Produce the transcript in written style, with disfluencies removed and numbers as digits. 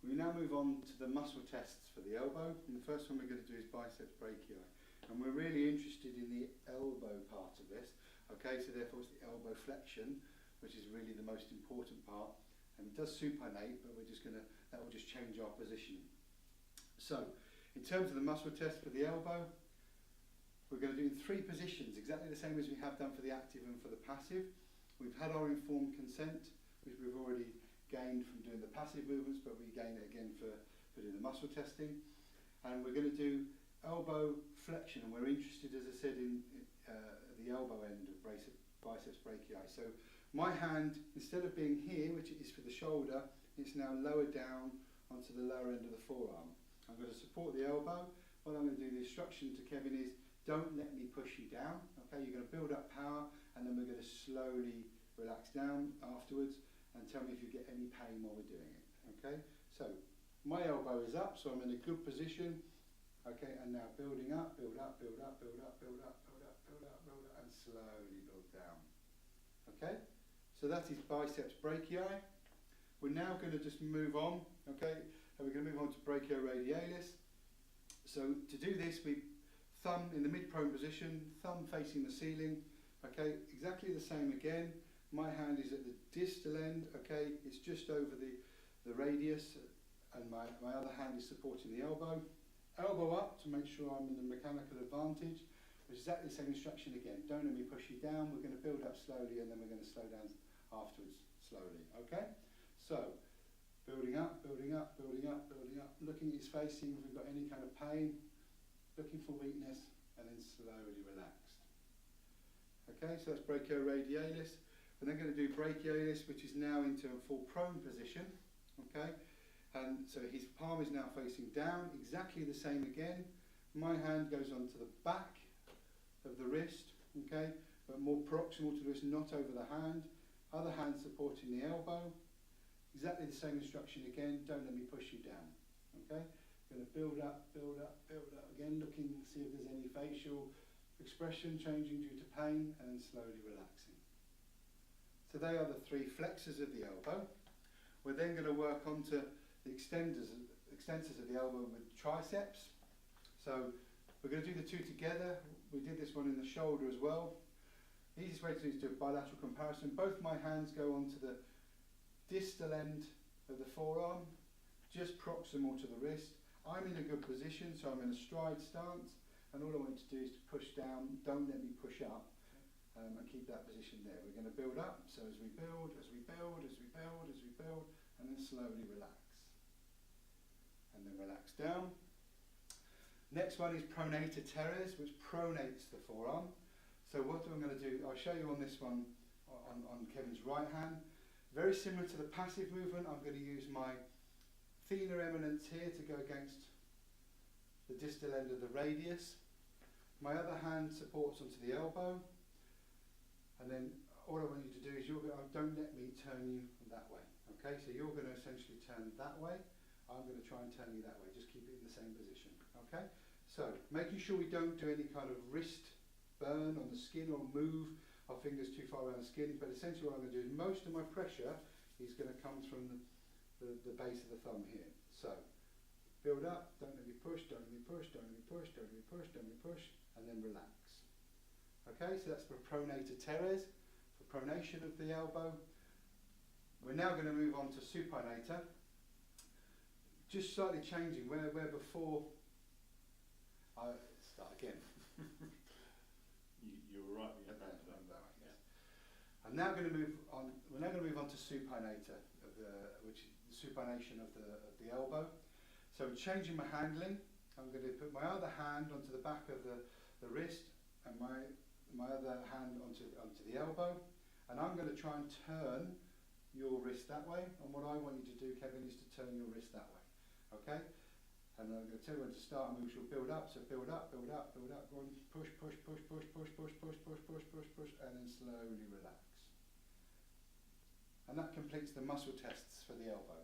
We now move on to the muscle tests for the elbow, and the first one we're going to do is biceps brachii. And we're really interested in the elbow part of this. Okay, so therefore it's the elbow flexion, which is really the most important part. And it does supinate, but that will just change our positioning. So, in terms of the muscle test for the elbow, we're going to do in 3 positions, exactly the same as we have done for the active and for the passive. We've had our informed consent, which we've already gained from doing the passive movements, but we gain it again for doing the muscle testing. And we're going to do elbow flexion, and we're interested, as I said, in the elbow end of biceps brachii. So my hand, instead of being here, which is for the shoulder, it's now lowered down onto the lower end of the forearm. I'm going to support the elbow. What I'm going to do, the instruction to Kevin is, don't let me push you down. Okay, you're going to build up power, and then we're going to slowly relax down afterwards, and tell me if you get any pain while we're doing it. Okay, so my elbow is up, so I'm in a good position. Okay, and now building up, build up, build up, build up, build up, build up, build up, build up, and slowly build down. Okay, so that is biceps brachii. We're now going to just move on. Okay, and we're going to move on to brachioradialis. So to do this, we thumb in the mid-prone position, thumb facing the ceiling. Okay, exactly the same again. My hand is at the distal end. Okay, it's just over the radius, and my other hand is supporting the elbow. Elbow up to make sure I'm in a mechanical advantage. Exactly the same instruction again. Don't let me push you down. We're going to build up slowly, and then we're going to slow down afterwards slowly. Okay? So, building up, building up, building up, building up. Looking at his face, seeing if we've got any kind of pain. Looking for weakness, and then slowly relaxed. Okay, so that's brachioradialis. We're then going to do brachialis, which is now into a full prone position. Okay? And so his palm is now facing down, exactly the same again. My hand goes onto the back of the wrist, okay, but more proximal to the wrist, not over the hand. Other hand supporting the elbow. Exactly the same instruction again, don't let me push you down. Okay, going to build up, build up, build up. Again, looking to see if there's any facial expression changing due to pain, and then slowly relaxing. So they are the 3 flexors of the elbow. We're then going to work on to the extensors of the elbow with triceps. So we're going to do the 2 together. We did this one in the shoulder as well. The easiest way to do is do a bilateral comparison. Both my hands go onto the distal end of the forearm, just proximal to the wrist. I'm in a good position, so I'm in a stride stance, and all I want you to do is to push down, don't let me push up, and keep that position there. We're going to build up, so as we build, as we build, as we build, as we build, and then slowly relax. And then relax down. Next one is pronator teres, which pronates the forearm. So what I'm going to do, I'll show you on this one on Kevin's right hand. Very similar to the passive movement, I'm going to use my thenar eminence here to go against the distal end of the radius. My other hand supports onto the elbow. And then all I want you to do is, don't let me turn you that way. Okay, so you're going to essentially turn that way. I'm going to try and turn you that way, just keep it in the same position, okay? So, making sure we don't do any kind of wrist burn on the skin or move our fingers too far around the skin, but essentially what I'm going to do is most of my pressure is going to come from the base of the thumb here. So, build up, don't let me push, don't let me push, don't let me push, don't let me push, don't let me push, and then relax. Okay, so that's for pronator teres, for pronation of the elbow. We're now going to move on to supinator. Just slightly changing, where before, I start again. You were right, yeah. Yes. I'm now going to move on, we're now going to move on to supinator, which is the supination of the elbow. So changing my handling, I'm going to put my other hand onto the back of the wrist, and my other hand onto the elbow, and I'm going to try and turn your wrist that way, and what I want you to do, Kevin, is to turn your wrist that way. Okay? And I'm going to tell you when to start, and we shall build up. So build up, build up, build up, go on, push, push, push, push, push, push, push, push, push, push, push, and then slowly relax. And that completes the muscle tests for the elbow.